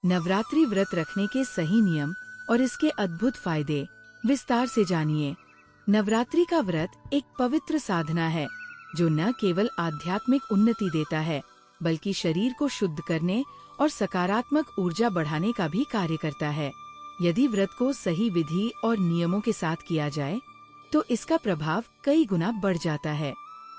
नवरात्रि व्रत रखने के सही नियम और इसके अद्भुत फायदे विस्तार से जानिए। नवरात्रि का व्रत एक पवित्र साधना है जो न केवल आध्यात्मिक उन्नति देता है बल्कि शरीर को शुद्ध करने और सकारात्मक ऊर्जा बढ़ाने का भी कार्य करता है। यदि व्रत को सही विधि और नियमों के साथ किया जाए तो इसका प्रभाव कई गुना बढ़ जाता है।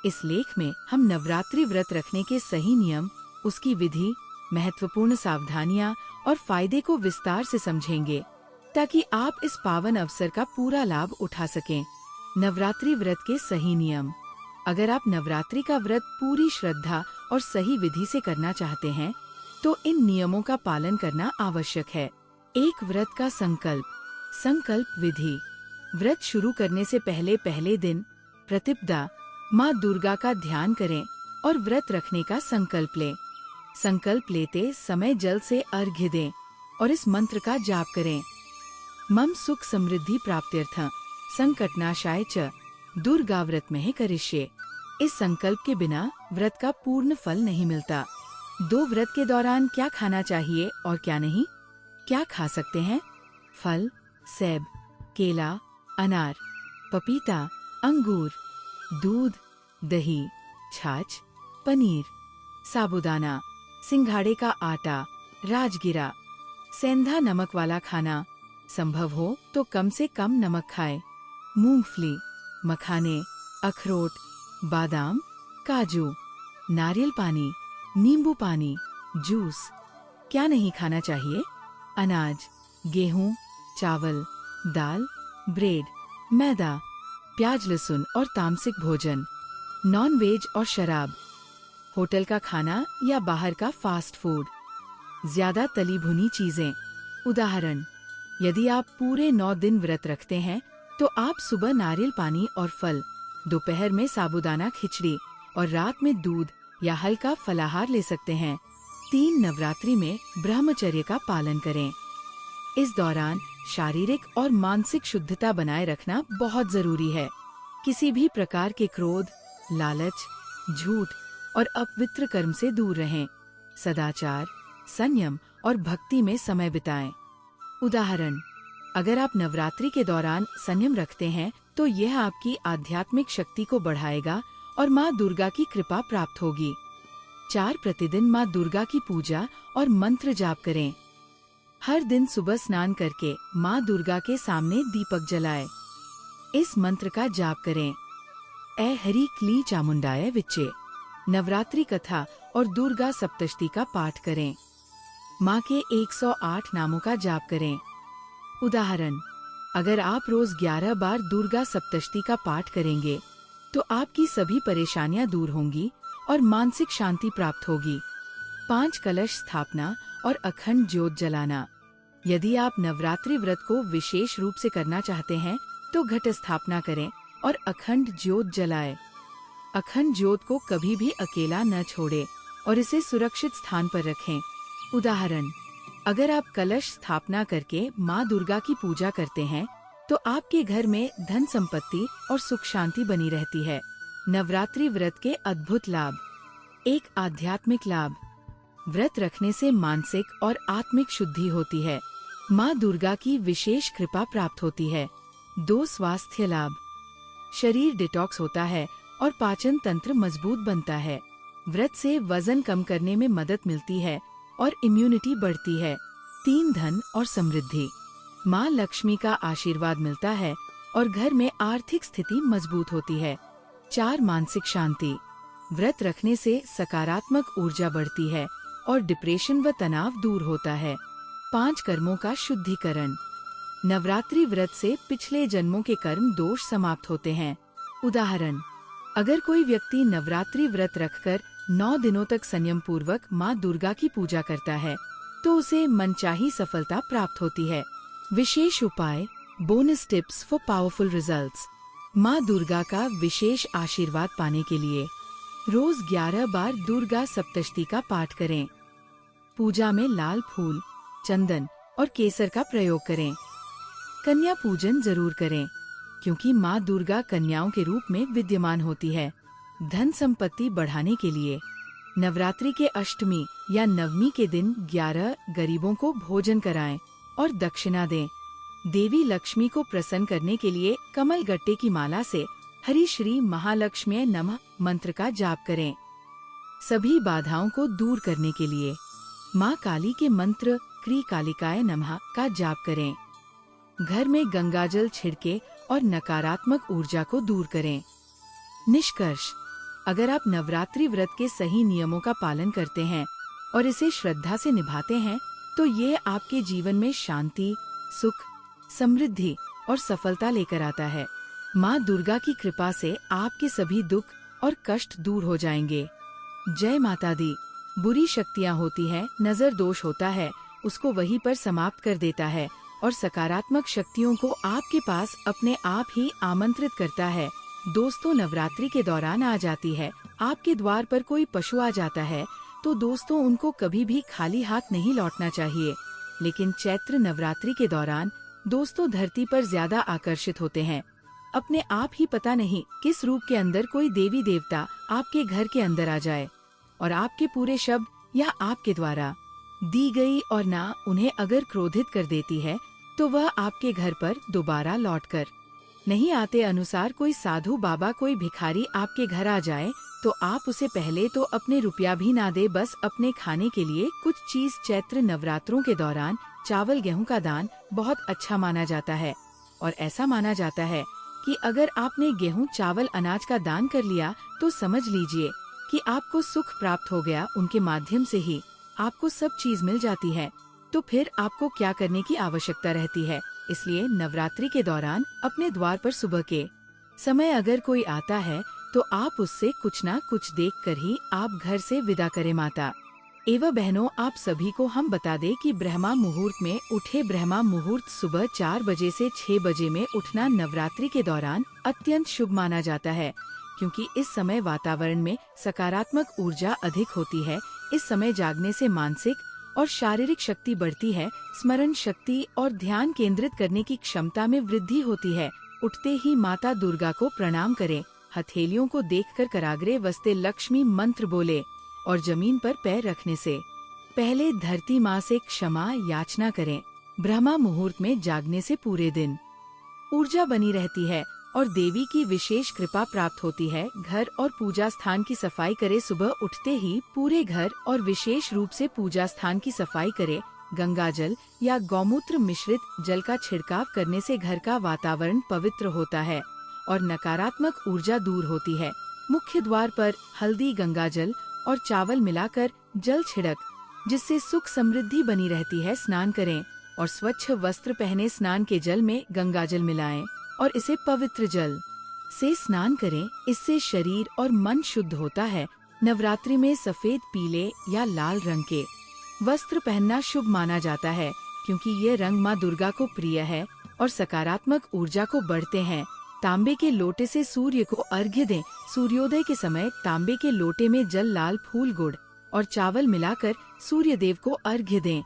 इस लेख में हम नवरात्रि व्रत रखने के सही नियम, उसकी विधि, महत्वपूर्ण सावधानियां और फायदे को विस्तार से समझेंगे ताकि आप इस पावन अवसर का पूरा लाभ उठा सकें। नवरात्रि व्रत के सही नियम। अगर आप नवरात्रि का व्रत पूरी श्रद्धा और सही विधि से करना चाहते हैं तो इन नियमों का पालन करना आवश्यक है। एक व्रत का संकल्प। संकल्प विधि। व्रत शुरू करने से पहले दिन प्रतिपदा माँ दुर्गा का ध्यान करें और व्रत रखने का संकल्प लें। संकल्प लेते समय जल से अर्घ्य दें और इस मंत्र का जाप करें। मम सुख समृद्धि प्राप्त्यर्थं संकटनाशाय च दुर्गा व्रत में करिष्ये। इस संकल्प के बिना व्रत का पूर्ण फल नहीं मिलता। दो व्रत के दौरान क्या खाना चाहिए और क्या नहीं? क्या खा सकते हैं? फल, सेब, केला, अनार, पपीता, अंगूर, दूध, दही, छाछ, पनीर, साबूदाना, सिंघाड़े का आटा, राजगिरा, सेंधा नमक वाला खाना, संभव हो तो कम से कम नमक खाएं। मूंगफली, मखाने, अखरोट, बादाम, काजू, नारियल पानी, नींबू पानी, जूस। क्या नहीं खाना चाहिए? अनाज, गेहूं, चावल, दाल, ब्रेड, मैदा, प्याज लहसुन और तामसिक भोजन, नॉन वेज और शराब, होटल का खाना या बाहर का फास्ट फूड, ज्यादा तली भुनी चीजें। उदाहरण, यदि आप पूरे 9 दिन व्रत रखते हैं तो आप सुबह नारियल पानी और फल, दोपहर में साबूदाना खिचड़ी और रात में दूध या हल्का फलाहार ले सकते हैं। 3 नवरात्रि में ब्रह्मचर्य का पालन करें। इस दौरान शारीरिक और मानसिक शुद्धता बनाए रखना बहुत जरूरी है। किसी भी प्रकार के क्रोध, लालच, झूठ और अपवित्र कर्म से दूर रहें। सदाचार, संयम और भक्ति में समय बिताएं। उदाहरण, अगर आप नवरात्रि के दौरान संयम रखते हैं तो यह आपकी आध्यात्मिक शक्ति को बढ़ाएगा और माँ दुर्गा की कृपा प्राप्त होगी। 4 प्रतिदिन माँ दुर्गा की पूजा और मंत्र जाप करें। हर दिन सुबह स्नान करके माँ दुर्गा के सामने दीपक जलाएं। इस मंत्र का जाप करें। ऐ हरि क्ली चामुंडाय विच्चे। नवरात्रि कथा और दुर्गा सप्तशती का पाठ करें। माँ के 108 नामों का जाप करें। उदाहरण, अगर आप रोज 11 बार दुर्गा सप्तशती का पाठ करेंगे तो आपकी सभी परेशानियां दूर होंगी और मानसिक शांति प्राप्त होगी। 5 कलश स्थापना और अखंड ज्योत जलाना। यदि आप नवरात्रि व्रत को विशेष रूप से करना चाहते हैं तो घट स्थापना करें और अखंड ज्योत जलाएं। अखंड ज्योत को कभी भी अकेला न छोड़ें और इसे सुरक्षित स्थान पर रखें। उदाहरण, अगर आप कलश स्थापना करके माँ दुर्गा की पूजा करते हैं तो आपके घर में धन संपत्ति और सुख शांति बनी रहती है। नवरात्रि व्रत के अद्भुत लाभ। एक आध्यात्मिक लाभ। व्रत रखने से मानसिक और आत्मिक शुद्धि होती है। माँ दुर्गा की विशेष कृपा प्राप्त होती है। 2 स्वास्थ्य लाभ। शरीर डिटॉक्स होता है और पाचन तंत्र मजबूत बनता है। व्रत से वजन कम करने में मदद मिलती है और इम्यूनिटी बढ़ती है। 3 धन और समृद्धि। माँ लक्ष्मी का आशीर्वाद मिलता है और घर में आर्थिक स्थिति मजबूत होती है। 4 मानसिक शांति। व्रत रखने से सकारात्मक ऊर्जा बढ़ती है और डिप्रेशन व तनाव दूर होता है। 5 कर्मों का शुद्धिकरण। नवरात्रि व्रत से पिछले जन्मों के कर्म दोष समाप्त होते हैं। उदाहरण, अगर कोई व्यक्ति नवरात्रि व्रत रखकर 9 दिनों तक संयम पूर्वक माँ दुर्गा की पूजा करता है तो उसे मनचाही सफलता प्राप्त होती है। विशेष उपाय, bonus tips for powerful results. माँ दुर्गा का विशेष आशीर्वाद पाने के लिए रोज 11 बार दुर्गा सप्तशती का पाठ करें। पूजा में लाल फूल, चंदन और केसर का प्रयोग करें। कन्या पूजन जरूर करें क्योंकि माँ दुर्गा कन्याओं के रूप में विद्यमान होती है। धन संपत्ति बढ़ाने के लिए नवरात्रि के अष्टमी या नवमी के दिन 11 गरीबों को भोजन कराएं और दक्षिणा दें। देवी लक्ष्मी को प्रसन्न करने के लिए कमल गट्टे की माला से हरि श्री महालक्ष्मी नमः मंत्र का जाप करें। सभी बाधाओं को दूर करने के लिए माँ काली के मंत्र क्री कालिकाय नमः का जाप करें। घर में गंगाजल छिड़के और नकारात्मक ऊर्जा को दूर करें। निष्कर्ष, अगर आप नवरात्रि व्रत के सही नियमों का पालन करते हैं और इसे श्रद्धा से निभाते हैं तो ये आपके जीवन में शांति, सुख, समृद्धि और सफलता लेकर आता है। माँ दुर्गा की कृपा से आपके सभी दुख और कष्ट दूर हो जाएंगे। जय माता दी। बुरी शक्तियाँ होती है, नजर दोष होता है, उसको वहीं पर समाप्त कर देता है और सकारात्मक शक्तियों को आपके पास अपने आप ही आमंत्रित करता है। दोस्तों, नवरात्रि के दौरान आ जाती है। आपके द्वार पर कोई पशु आ जाता है तो दोस्तों उनको कभी भी खाली हाथ नहीं लौटना चाहिए। लेकिन चैत्र नवरात्रि के दौरान दोस्तों धरती पर ज्यादा आकर्षित होते हैं। अपने आप ही पता नहीं किस रूप के अंदर कोई देवी देवता आपके घर के अंदर आ जाए और आपके पूरे शब्द या आपके द्वारा दी गई और ना उन्हें अगर क्रोधित कर देती है तो वह आपके घर पर दोबारा लौटकर नहीं आते। अनुसार कोई साधु बाबा, कोई भिखारी आपके घर आ जाए तो आप उसे पहले तो अपने रुपया भी ना दे, बस अपने खाने के लिए कुछ चीज। चैत्र नवरात्रों के दौरान चावल गेहूं का दान बहुत अच्छा माना जाता है और ऐसा माना जाता है कि अगर आपने गेहूं, चावल, अनाज का दान कर लिया तो समझ लीजिए कि आपको सुख प्राप्त हो गया। उनके माध्यम से ही आपको सब चीज मिल जाती है, तो फिर आपको क्या करने की आवश्यकता रहती है। इसलिए नवरात्रि के दौरान अपने द्वार पर सुबह के समय अगर कोई आता है तो आप उससे कुछ ना कुछ देखकर ही आप घर से विदा करें। माता एवं बहनों, आप सभी को हम बता दें कि ब्रह्मा मुहूर्त में उठे। ब्रह्मा मुहूर्त सुबह 4 बजे से 6 बजे में उठना नवरात्रि के दौरान अत्यंत शुभ माना जाता है, क्योंकि इस समय वातावरण में सकारात्मक ऊर्जा अधिक होती है। इस समय जागने से मानसिक और शारीरिक शक्ति बढ़ती है, स्मरण शक्ति और ध्यान केंद्रित करने की क्षमता में वृद्धि होती है। उठते ही माता दुर्गा को प्रणाम करें, हथेलियों को देखकर कराग्रे वस्ते लक्ष्मी मंत्र बोले और जमीन पर पैर रखने से पहले धरती माँ से क्षमा याचना करें। ब्रह्मा मुहूर्त में जागने से पूरे दिन ऊर्जा बनी रहती है और देवी की विशेष कृपा प्राप्त होती है। घर और पूजा स्थान की सफाई करे। सुबह उठते ही पूरे घर और विशेष रूप से पूजा स्थान की सफाई करे। गंगा जल या गौमूत्र मिश्रित जल का छिड़काव करने से घर का वातावरण पवित्र होता है और नकारात्मक ऊर्जा दूर होती है। मुख्य द्वार पर हल्दी, गंगा जल और चावल मिलाकर जल छिड़क, जिससे सुख समृद्धि बनी रहती है। स्नान करें और स्वच्छ वस्त्र पहने। स्नान के जल में गंगा जल मिलाएं और इसे पवित्र जल से स्नान करें। इससे शरीर और मन शुद्ध होता है। नवरात्रि में सफेद, पीले या लाल रंग के वस्त्र पहनना शुभ माना जाता है, क्योंकि ये रंग माँ दुर्गा को प्रिय है और सकारात्मक ऊर्जा को बढ़ते हैं। तांबे के लोटे से सूर्य को अर्घ्य दें। सूर्योदय के समय तांबे के लोटे में जल, लाल फूल, गुड़ और चावल मिलाकर सूर्य देव को अर्घ्य दें।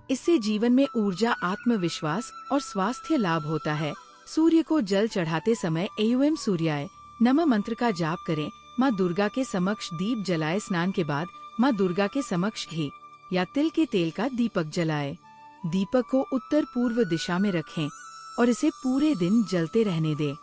इससे जीवन में ऊर्जा, आत्मविश्वास और स्वास्थ्य लाभ होता है। सूर्य को जल चढ़ाते समय एवं सूर्याय नमः मंत्र का जाप करें। माँ दुर्गा के समक्ष दीप जलाए। स्नान के बाद माँ दुर्गा के समक्ष घी या तिल के तेल का दीपक जलाए। दीपक को उत्तर पूर्व दिशा में रखें और इसे पूरे दिन जलते रहने दें,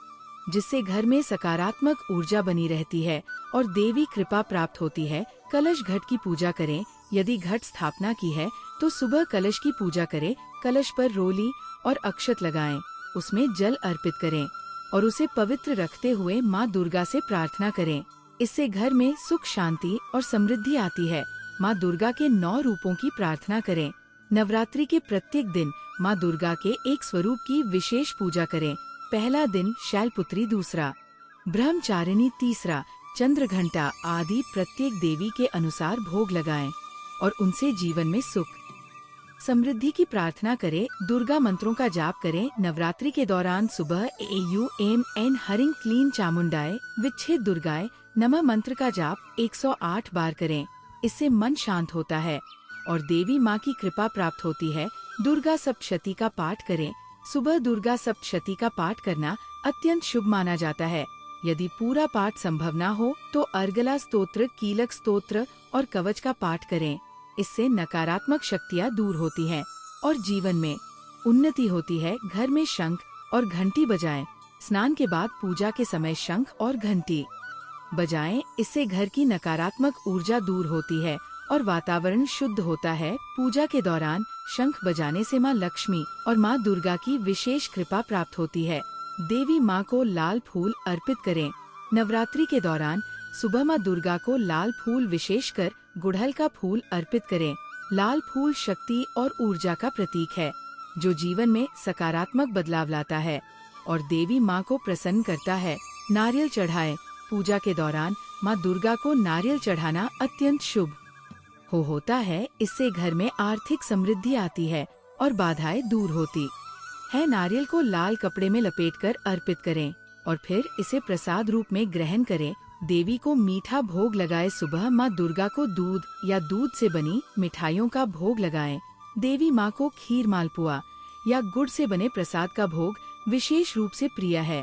जिससे घर में सकारात्मक ऊर्जा बनी रहती है और देवी कृपा प्राप्त होती है। कलश घट की पूजा करें। यदि घट स्थापना की है तो सुबह कलश की पूजा करें। कलश पर रोली और अक्षत लगाएं, उसमें जल अर्पित करें और उसे पवित्र रखते हुए माँ दुर्गा से प्रार्थना करें। इससे घर में सुख, शांति और समृद्धि आती है। माँ दुर्गा के 9 रूपों की प्रार्थना करें। नवरात्रि के प्रत्येक दिन माँ दुर्गा के एक स्वरूप की विशेष पूजा करें। पहला दिन शैलपुत्री, दूसरा ब्रह्मचारिणी, तीसरा चंद्रघंटा आदि प्रत्येक देवी के अनुसार भोग लगाएं और उनसे जीवन में सुख, समृद्धि की प्रार्थना करें। दुर्गा मंत्रों का जाप करें। नवरात्रि के दौरान सुबह AUMN हरिं क्लीं चामुंडाय विच्छेद दुर्गाय नमः मंत्र का जाप 108 बार करें। इससे मन शांत होता है और देवी माँ की कृपा प्राप्त होती है। दुर्गा सप्तशती का पाठ करें। सुबह दुर्गा सप्तशती का पाठ करना अत्यंत शुभ माना जाता है। यदि पूरा पाठ संभव न हो तो अर्गला स्तोत्र, कीलक स्तोत्र और कवच का पाठ करें। इससे नकारात्मक शक्तियाँ दूर होती हैं और जीवन में उन्नति होती है। घर में शंख और घंटी बजाएं। स्नान के बाद पूजा के समय शंख और घंटी बजाएं। इससे घर की नकारात्मक ऊर्जा दूर होती है और वातावरण शुद्ध होता है। पूजा के दौरान शंख बजाने से माँ लक्ष्मी और माँ दुर्गा की विशेष कृपा प्राप्त होती है। देवी माँ को लाल फूल अर्पित करें। नवरात्रि के दौरान सुबह माँ दुर्गा को लाल फूल विशेषकर गुड़हल का फूल अर्पित करें। लाल फूल शक्ति और ऊर्जा का प्रतीक है, जो जीवन में सकारात्मक बदलाव लाता है और देवी माँ को प्रसन्न करता है। नारियल चढ़ाएं। पूजा के दौरान माँ दुर्गा को नारियल चढ़ाना अत्यंत शुभ होता है। इससे घर में आर्थिक समृद्धि आती है और बाधाएं दूर होती है। नारियल को लाल कपड़े में लपेटकर अर्पित करें और फिर इसे प्रसाद रूप में ग्रहण करें। देवी को मीठा भोग लगाए। सुबह माँ दुर्गा को दूध या दूध से बनी मिठाइयों का भोग लगाएं। देवी माँ को खीर, मालपुआ या गुड़ से बने प्रसाद का भोग विशेष रूप से प्रिय है।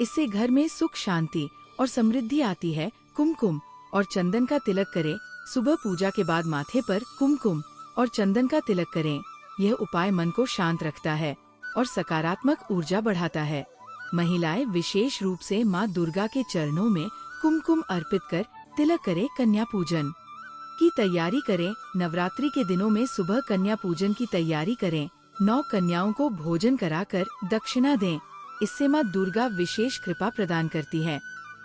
इससे घर में सुख, शांति और समृद्धि आती है। कुमकुम और चंदन का तिलक करें। सुबह पूजा के बाद माथे पर कुमकुम और चंदन का तिलक करें। यह उपाय मन को शांत रखता है और सकारात्मक ऊर्जा बढ़ाता है। महिलाएं विशेष रूप से माँ दुर्गा के चरणों में कुमकुम अर्पित कर तिलक करें। कन्या पूजन की तैयारी करें। नवरात्रि के दिनों में सुबह कन्या पूजन की तैयारी करें। 9 कन्याओं को भोजन कराकर दक्षिणा दें। इससे माँ दुर्गा विशेष कृपा प्रदान करती है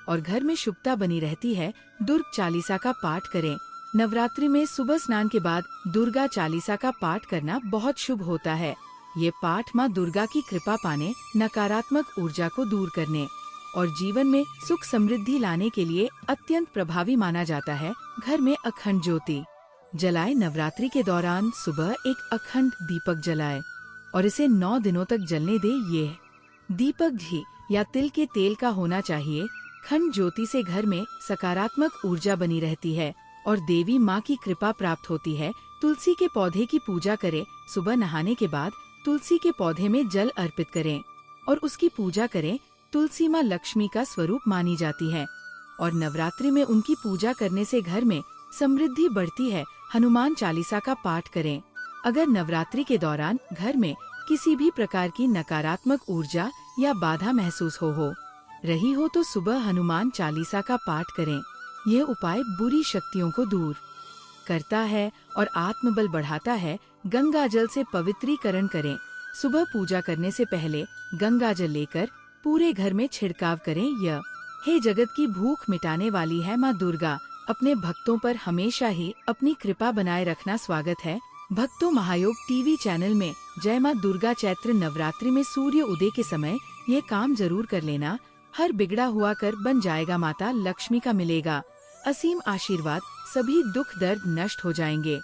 और घर में शुभता बनी रहती है। दुर्गा चालीसा का पाठ करें। नवरात्रि में सुबह स्नान के बाद दुर्गा चालीसा का पाठ करना बहुत शुभ होता है। ये पाठ माँ दुर्गा की कृपा पाने, नकारात्मक ऊर्जा को दूर करने और जीवन में सुख समृद्धि लाने के लिए अत्यंत प्रभावी माना जाता है। घर में अखंड ज्योति जलाए। नवरात्रि के दौरान सुबह एक अखंड दीपक जलाए और इसे 9 दिनों तक जलने दे। ये दीपक घी या तिल के तेल का होना चाहिए। खंड ज्योति से घर में सकारात्मक ऊर्जा बनी रहती है और देवी माँ की कृपा प्राप्त होती है। तुलसी के पौधे की पूजा करें। सुबह नहाने के बाद तुलसी के पौधे में जल अर्पित करें और उसकी पूजा करें। तुलसी माँ लक्ष्मी का स्वरूप मानी जाती है और नवरात्रि में उनकी पूजा करने से घर में समृद्धि बढ़ती है। हनुमान चालीसा का पाठ करें। अगर नवरात्रि के दौरान घर में किसी भी प्रकार की नकारात्मक ऊर्जा या बाधा महसूस हो रही हो तो सुबह हनुमान चालीसा का पाठ करें। यह उपाय बुरी शक्तियों को दूर करता है और आत्मबल बढ़ाता है। गंगा जल से पवित्रीकरण करें। सुबह पूजा करने से पहले गंगा जल लेकर पूरे घर में छिड़काव करें। यह हे जगत की भूख मिटाने वाली है माँ दुर्गा, अपने भक्तों पर हमेशा ही अपनी कृपा बनाए रखना। स्वागत है भक्तों महायोग टीवी चैनल में। जय माँ दुर्गा। चैत्र नवरात्रि में सूर्य उदय के समय ये काम जरूर कर लेना। हर बिगड़ा हुआ कर बन जाएगा। माता लक्ष्मी का मिलेगा असीम आशीर्वाद। सभी दुख दर्द नष्ट हो जाएंगे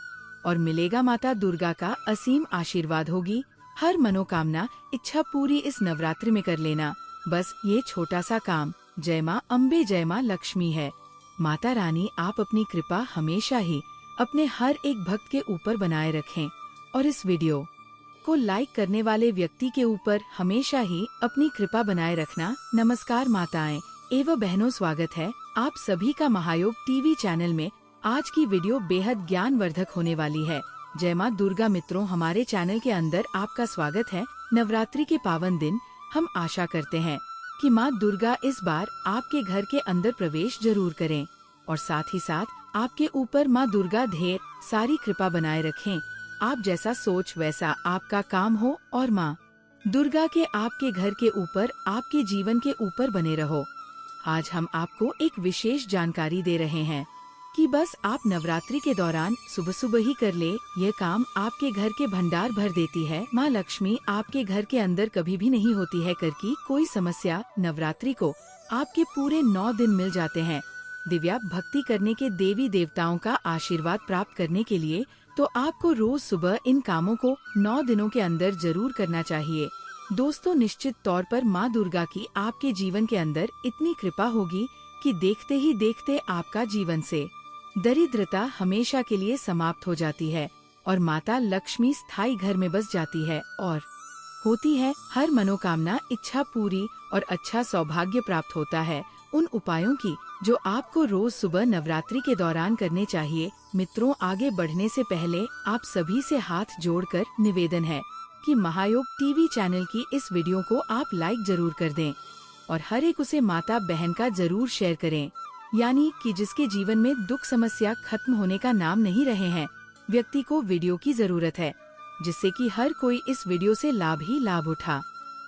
और मिलेगा माता दुर्गा का असीम आशीर्वाद। होगी हर मनोकामना, इच्छा पूरी इस नवरात्रि में कर लेना। बस ये छोटा सा काम। जय माँ अम्बे, जय माँ लक्ष्मी है। माता रानी आप अपनी कृपा हमेशा ही अपने हर एक भक्त के ऊपर बनाए रखें और इस वीडियो को लाइक करने वाले व्यक्ति के ऊपर हमेशा ही अपनी कृपा बनाए रखना। नमस्कार माताएं एवं बहनों, स्वागत है आप सभी का महायोग टीवी चैनल में। आज की वीडियो बेहद ज्ञानवर्धक होने वाली है। जय माँ दुर्गा मित्रों, हमारे चैनल के अंदर आपका स्वागत है। नवरात्रि के पावन दिन हम आशा करते हैं कि माँ दुर्गा इस बार आपके घर के अंदर प्रवेश जरूर करें और साथ ही साथ आपके ऊपर माँ दुर्गा ढेर सारी कृपा बनाए रखें। आप जैसा सोच वैसा आपका काम हो और माँ दुर्गा के आपके घर के ऊपर, आपके जीवन के ऊपर बने रहो। आज हम आपको एक विशेष जानकारी दे रहे हैं कि बस आप नवरात्रि के दौरान सुबह सुबह ही कर ले, यह काम आपके घर के भंडार भर देती है। माँ लक्ष्मी आपके घर के अंदर कभी भी नहीं होती है कर की कोई समस्या। नवरात्रि को आपके पूरे 9 दिन मिल जाते हैं। दिव्या भक्ति करने के देवी देवताओं का आशीर्वाद प्राप्त करने के लिए तो आपको रोज सुबह इन कामों को 9 दिनों के अंदर जरूर करना चाहिए। दोस्तों, निश्चित तौर पर माँ दुर्गा की आपके जीवन के अंदर इतनी कृपा होगी कि देखते ही देखते आपका जीवन से दरिद्रता हमेशा के लिए समाप्त हो जाती है और माता लक्ष्मी स्थायी घर में बस जाती है और होती है हर मनोकामना, इच्छा पूरी और अच्छा सौभाग्य प्राप्त होता है। उन उपायों की जो आपको रोज सुबह नवरात्रि के दौरान करने चाहिए। मित्रों, आगे बढ़ने से पहले आप सभी से हाथ जोड़कर निवेदन है कि महायोग टीवी चैनल की इस वीडियो को आप लाइक जरूर कर दें और हर एक उसे माता बहन का जरूर शेयर करें, यानी कि जिसके जीवन में दुख समस्या खत्म होने का नाम नहीं रहे हैं, व्यक्ति को वीडियो की जरूरत है, जिससे कि हर कोई इस वीडियो से लाभ ही लाभ उठा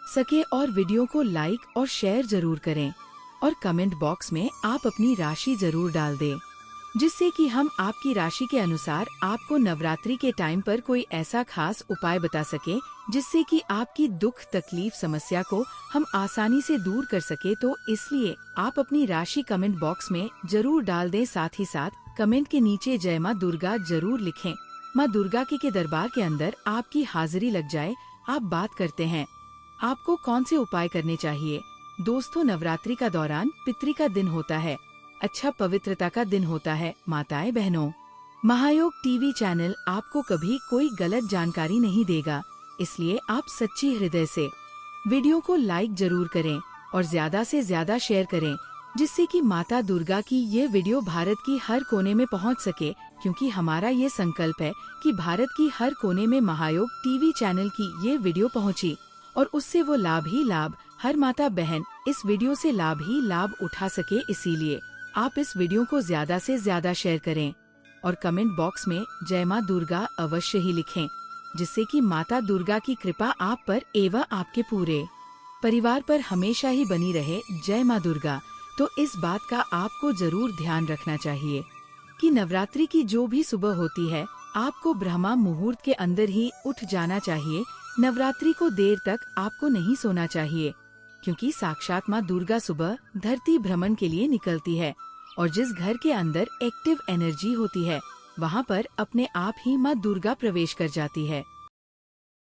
सके। और वीडियो को लाइक और शेयर जरूर करें और कमेंट बॉक्स में आप अपनी राशि जरूर डाल दें, जिससे कि हम आपकी राशि के अनुसार आपको नवरात्रि के टाइम पर कोई ऐसा खास उपाय बता सके, जिससे कि आपकी दुख तकलीफ समस्या को हम आसानी से दूर कर सके। तो इसलिए आप अपनी राशि कमेंट बॉक्स में जरूर डाल दें। साथ ही साथ कमेंट के नीचे जय माँ दुर्गा जरूर लिखें। माँ दुर्गा के दरबार के अंदर आपकी हाजिरी लग जाए। आप बात करते हैं आपको कौन से उपाय करने चाहिए। दोस्तों, नवरात्रि का दौरान पितृ का दिन होता है, अच्छा पवित्रता का दिन होता है। माताएं बहनों, महायोग टीवी चैनल आपको कभी कोई गलत जानकारी नहीं देगा, इसलिए आप सच्ची हृदय से वीडियो को लाइक जरूर करें और ज्यादा से ज्यादा शेयर करें, जिससे कि माता दुर्गा की ये वीडियो भारत की हर कोने में पहुंच सके। क्योंकि हमारा ये संकल्प है कि भारत की हर कोने में महायोग टीवी चैनल की ये वीडियो पहुंची और उससे वो लाभ ही लाभ, हर माता बहन इस वीडियो से लाभ ही लाभ उठा सके। इसीलिए आप इस वीडियो को ज्यादा से ज्यादा शेयर करें और कमेंट बॉक्स में जय माँ दुर्गा अवश्य ही लिखें, जिससे कि माता दुर्गा की कृपा आप पर एवं आपके पूरे परिवार पर हमेशा ही बनी रहे। जय माँ दुर्गा। तो इस बात का आपको जरूर ध्यान रखना चाहिए कि नवरात्रि की जो भी सुबह होती है, आपको ब्रह्मा मुहूर्त के अंदर ही उठ जाना चाहिए। नवरात्रि को देर तक आपको नहीं सोना चाहिए, क्योंकि साक्षात माँ दुर्गा सुबह धरती भ्रमण के लिए निकलती है और जिस घर के अंदर एक्टिव एनर्जी होती है, वहाँ पर अपने आप ही माँ दुर्गा प्रवेश कर जाती है।